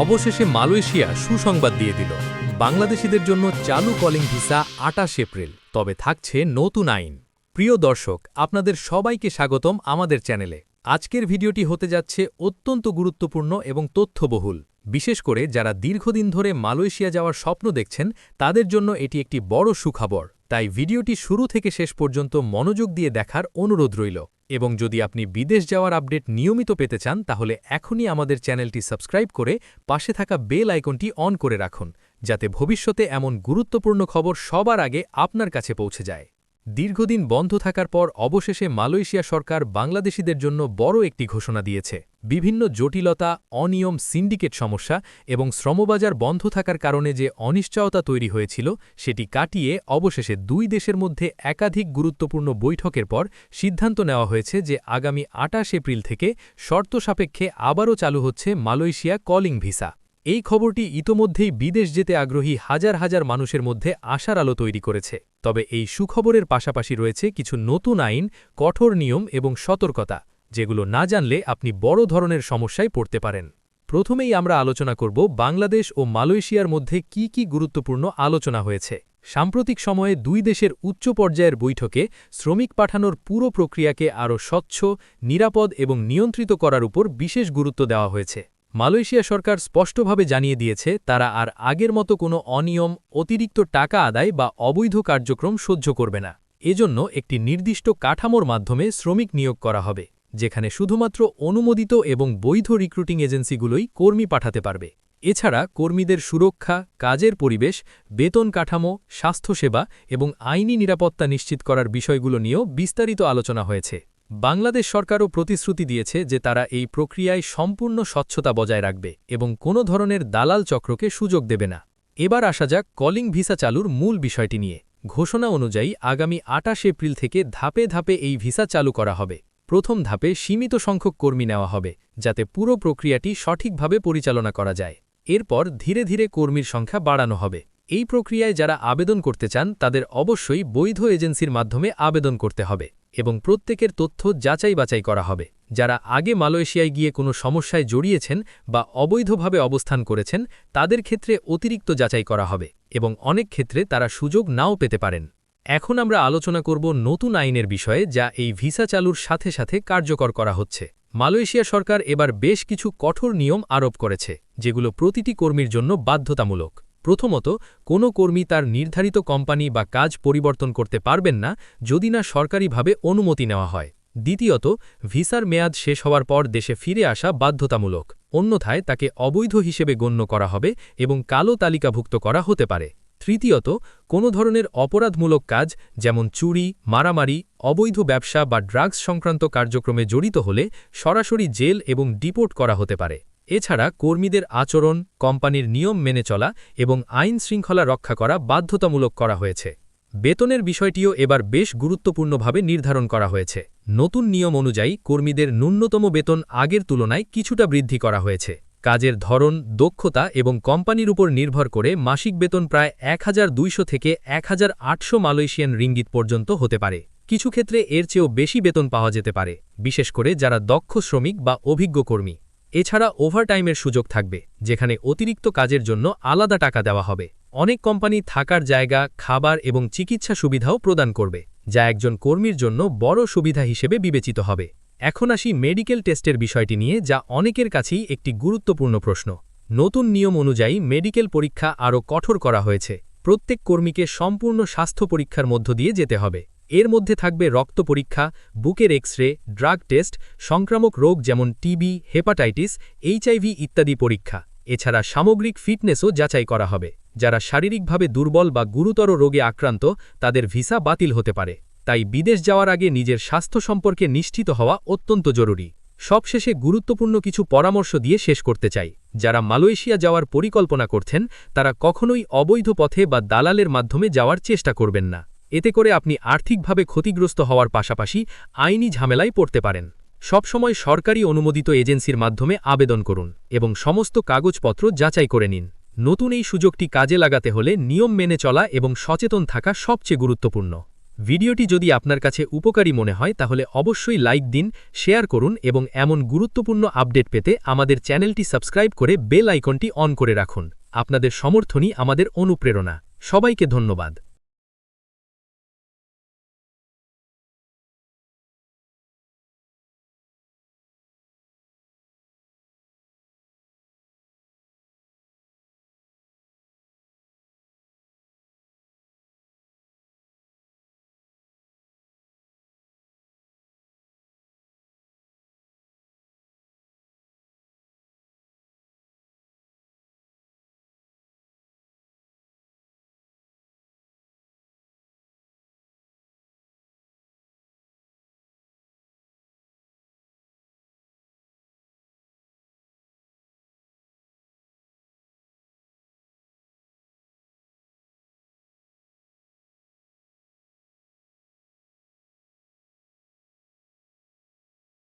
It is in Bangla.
অবশেষে মালয়েশিয়া সুসংবাদ দিয়ে দিল। বাংলাদেশিদের জন্য চালু কলিং ভিসা ২৮ এপ্রিল, তবে থাকছে নতুন আইন। প্রিয় দর্শক, আপনাদের সবাইকে স্বাগতম আমাদের চ্যানেলে। আজকের ভিডিওটি হতে যাচ্ছে অত্যন্ত গুরুত্বপূর্ণ এবং তথ্যবহুল। বিশেষ করে যারা দীর্ঘদিন ধরে মালয়েশিয়া যাওয়ার স্বপ্ন দেখছেন, তাদের জন্য এটি একটি বড় সুখবর। তাই ভিডিওটি শুরু থেকে শেষ পর্যন্ত মনোযোগ দিয়ে দেখার অনুরোধ রইল। এবং যদি আপনি বিদেশ যাওয়ার আপডেট নিয়মিত পেতে চান, তাহলে এখনই আমাদের চ্যানেলটি সাবস্ক্রাইব করে পাশে থাকা বেল আইকনটি অন করে রাখুন, যাতে ভবিষ্যতে এমন গুরুত্বপূর্ণ খবর সবার আগে আপনার কাছে পৌঁছে যায়। দীর্ঘদিন বন্ধ থাকার পর অবশেষে মালয়েশিয়া সরকার বাংলাদেশিদের জন্য বড় একটি ঘোষণা দিয়েছে। বিভিন্ন জটিলতা, অনিয়ম, সিন্ডিকেট সমস্যা এবং শ্রমবাজার বন্ধ থাকার কারণে যে অনিশ্চয়তা তৈরি হয়েছিল, সেটি কাটিয়ে অবশেষে দুই দেশের মধ্যে একাধিক গুরুত্বপূর্ণ বৈঠকের পর সিদ্ধান্ত নেওয়া হয়েছে যে আগামী ২৮ এপ্রিল থেকে শর্ত সাপেক্ষে আবারও চালু হচ্ছে মালয়েশিয়া কলিং ভিসা। এই খবরটি ইতোমধ্যেই বিদেশ যেতে আগ্রহী হাজার হাজার মানুষের মধ্যে আশার আলো তৈরি করেছে। তবে এই সুখবরের পাশাপাশি রয়েছে কিছু নতুন আইন, কঠোর নিয়ম এবং সতর্কতা, যেগুলো না জানলে আপনি বড় ধরনের সমস্যায় পড়তে পারেন। প্রথমেই আমরা আলোচনা করব বাংলাদেশ ও মালয়েশিয়ার মধ্যে কি কি গুরুত্বপূর্ণ আলোচনা হয়েছে। সাম্প্রতিক সময়ে দুই দেশের উচ্চ পর্যায়ের বৈঠকে শ্রমিক পাঠানোর পুরো প্রক্রিয়াকে আরও স্বচ্ছ, নিরাপদ এবং নিয়ন্ত্রিত করার উপর বিশেষ গুরুত্ব দেওয়া হয়েছে। মালয়েশিয়া সরকার স্পষ্টভাবে জানিয়ে দিয়েছে তারা আর আগের মতো কোনো অনিয়ম, অতিরিক্ত টাকা আদায় বা অবৈধ কার্যক্রম সহ্য করবে না। এজন্য একটি নির্দিষ্ট কাঠামোর মাধ্যমে শ্রমিক নিয়োগ করা হবে, যেখানে শুধুমাত্র অনুমোদিত এবং বৈধ রিক্রুটিং এজেন্সিগুলোই কর্মী পাঠাতে পারবে। এছাড়া কর্মীদের সুরক্ষা, কাজের পরিবেশ, বেতন কাঠামো, স্বাস্থ্যসেবা এবং আইনি নিরাপত্তা নিশ্চিত করার বিষয়গুলো নিয়েও বিস্তারিত আলোচনা হয়েছে। বাংলাদেশ সরকারও প্রতিশ্রুতি দিয়েছে যে তারা এই প্রক্রিয়ায় সম্পূর্ণ স্বচ্ছতা বজায় রাখবে এবং কোনো ধরনের দালাল চক্রকে সুযোগ দেবে না। এবার আসা যাক কলিং ভিসা চালুর মূল বিষয়টি নিয়ে। ঘোষণা অনুযায়ী আগামী ২৮ এপ্রিল থেকে ধাপে ধাপে এই ভিসা চালু করা হবে। প্রথম ধাপে সীমিত সংখ্যক কর্মী নেওয়া হবে, যাতে পুরো প্রক্রিয়াটি সঠিকভাবে পরিচালনা করা যায়। এরপর ধীরে ধীরে কর্মীর সংখ্যা বাড়ানো হবে। এই প্রক্রিয়ায় যারা আবেদন করতে চান, তাদের অবশ্যই বৈধ এজেন্সির মাধ্যমে আবেদন করতে হবে এবং প্রত্যেকের তথ্য যাচাই বাছাই করা হবে। যারা আগে মালয়েশিয়ায় গিয়ে কোনো সমস্যায় জড়িয়েছেন বা অবৈধভাবে অবস্থান করেছেন, তাদের ক্ষেত্রে অতিরিক্ত যাচাই করা হবে এবং অনেক ক্ষেত্রে তারা সুযোগ নাও পেতে পারেন। এখন আমরা আলোচনা করব নতুন আইনের বিষয়ে, যা এই ভিসা চালুর সাথে সাথে কার্যকর করা হচ্ছে। মালয়েশিয়া সরকার এবার বেশ কিছু কঠোর নিয়ম আরোপ করেছে, যেগুলো প্রতিটি কর্মীর জন্য বাধ্যতামূলক। প্রথমত, কোনো কর্মী তার নির্ধারিত কোম্পানি বা কাজ পরিবর্তন করতে পারবেন না যদি না সরকারিভাবে অনুমতি নেওয়া হয়। দ্বিতীয়ত, ভিসার মেয়াদ শেষ হওয়ার পর দেশে ফিরে আসা বাধ্যতামূলক, অন্যথায় তাকে অবৈধ হিসেবে গণ্য করা হবে এবং কালো তালিকাভুক্ত করা হতে পারে। তৃতীয়ত, কোনো ধরনের অপরাধমূলক কাজ যেমন চুরি, মারামারি, অবৈধ ব্যবসা বা ড্রাগস সংক্রান্ত কার্যক্রমে জড়িত হলে সরাসরি জেল এবং ডিপোর্ট করা হতে পারে। এছাড়া কর্মীদের আচরণ, কোম্পানির নিয়ম মেনে চলা এবং আইন শৃঙ্খলা রক্ষা করা বাধ্যতামূলক করা হয়েছে। বেতনের বিষয়টিও এবার বেশ গুরুত্বপূর্ণভাবে নির্ধারণ করা হয়েছে। নতুন নিয়ম অনুযায়ী কর্মীদের ন্যূনতম বেতন আগের তুলনায় কিছুটা বৃদ্ধি করা হয়েছে। কাজের ধরন, দক্ষতা এবং কোম্পানির উপর নির্ভর করে মাসিক বেতন প্রায় ১২০০ থেকে ১৮০০ মালয়েশিয়ান রিঙ্গিত পর্যন্ত হতে পারে। কিছু ক্ষেত্রে এর চেয়েও বেশি বেতন পাওয়া যেতে পারে, বিশেষ করে যারা দক্ষ শ্রমিক বা অভিজ্ঞ কর্মী। এছাড়া ওভারটাইমের সুযোগ থাকবে, যেখানে অতিরিক্ত কাজের জন্য আলাদা টাকা দেওয়া হবে। অনেক কোম্পানি থাকার জায়গা, খাবার এবং চিকিৎসা সুবিধাও প্রদান করবে, যা একজন কর্মীর জন্য বড় সুবিধা হিসেবে বিবেচিত হবে। এখন আসি মেডিকেল টেস্টের বিষয়টি নিয়ে, যা অনেকের কাছেই একটি গুরুত্বপূর্ণ প্রশ্ন। নতুন নিয়ম অনুযায়ী মেডিকেল পরীক্ষা আরও কঠোর করা হয়েছে। প্রত্যেক কর্মীকে সম্পূর্ণ স্বাস্থ্য পরীক্ষার মধ্য দিয়ে যেতে হবে। এর মধ্যে থাকবে রক্ত পরীক্ষা, বুকের এক্স-রে, ড্রাগ টেস্ট, সংক্রামক রোগ যেমন টিবি, হেপাটাইটিস, এইচআইভি ইত্যাদি পরীক্ষা। এছাড়া সামগ্রিক ফিটনেসও যাচাই করা হবে। যারা শারীরিকভাবে দুর্বল বা গুরুতর রোগে আক্রান্ত, তাদের ভিসা বাতিল হতে পারে। তাই বিদেশ যাওয়ার আগে নিজের স্বাস্থ্য সম্পর্কে নিশ্চিত হওয়া অত্যন্ত জরুরি। সবশেষে গুরুত্বপূর্ণ কিছু পরামর্শ দিয়ে শেষ করতে চাই। যারা মালয়েশিয়া যাওয়ার পরিকল্পনা করছেন, তারা কখনোই অবৈধ পথে বা দালালের মাধ্যমে যাওয়ার চেষ্টা করবেন না। এতে করে আপনি আর্থিকভাবে ক্ষতিগ্রস্ত হওয়ার পাশাপাশি আইনি ঝামেলায় পড়তে পারেন। সবসময় সরকারি অনুমোদিত এজেন্সির মাধ্যমে আবেদন করুন এবং সমস্ত কাগজপত্র যাচাই করে নিন। নতুন এই সুযোগটি কাজে লাগাতে হলে নিয়ম মেনে চলা এবং সচেতন থাকা সবচেয়ে গুরুত্বপূর্ণ। ভিডিওটি যদি আপনার কাছে উপকারী মনে হয় তাহলে অবশ্যই লাইক দিন, শেয়ার করুন এবং এমন গুরুত্বপূর্ণ আপডেট পেতে আমাদের চ্যানেলটি সাবস্ক্রাইব করে বেল আইকনটি অন করে রাখুন। আপনাদের সমর্থনই আমাদের অনুপ্রেরণা। সবাইকে ধন্যবাদ।